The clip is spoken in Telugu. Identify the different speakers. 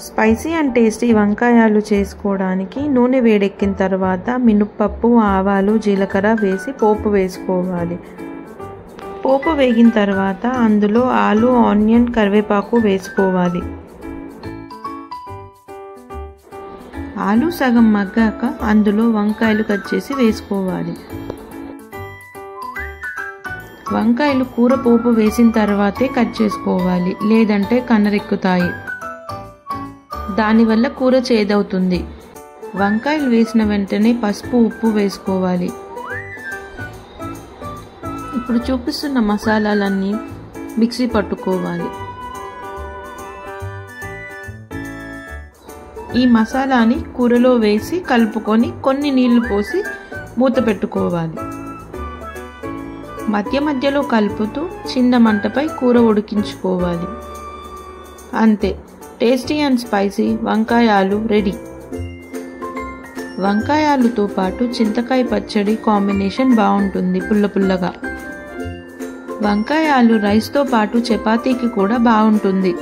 Speaker 1: స్పైసీ అండ్ టేస్టీ వంకాయలు చేసుకోవడానికి నూనె వేడెక్కిన తర్వాత మినప్పప్పు, ఆవాలు, జీలకర్ర వేసి పోపు వేసుకోవాలి. పోపు వేగిన తర్వాత అందులో ఆలు, ఆనియన్, కరివేపాకు వేసుకోవాలి. ఆలు సగం మగ్గాక అందులో వంకాయలు కట్ చేసి వేసుకోవాలి. వంకాయలు కూర పోపు వేసిన తర్వాతే కట్ చేసుకోవాలి, లేదంటే కనరెక్కుతాయి. దానివల్ల కూర చేదవుతుంది. వంకాయలు వేసిన వెంటనే పసుపు, ఉప్పు వేసుకోవాలి. ఇప్పుడు చూపిస్తున్న మసాలాలన్నీ మిక్సీ పట్టుకోవాలి. ఈ మసాలాని కూరలో వేసి కలుపుకొని కొన్ని నీళ్లు పోసి మూత పెట్టుకోవాలి. మధ్య మధ్యలో కలుపుతూ చిన్న మంటపై కూర ఉడికించుకోవాలి. అంతే, టేస్టీ అండ్ స్పైసీ వంకాయ ఆలు రెడీ. వంకాయ ఆలుతో పాటు చింతకాయ పచ్చడి కాంబినేషన్ బాగుంటుంది, పుల్ల పుల్లగా. వంకాయ ఆలు రైస్తో పాటు చపాతీకి కూడా బాగుంటుంది.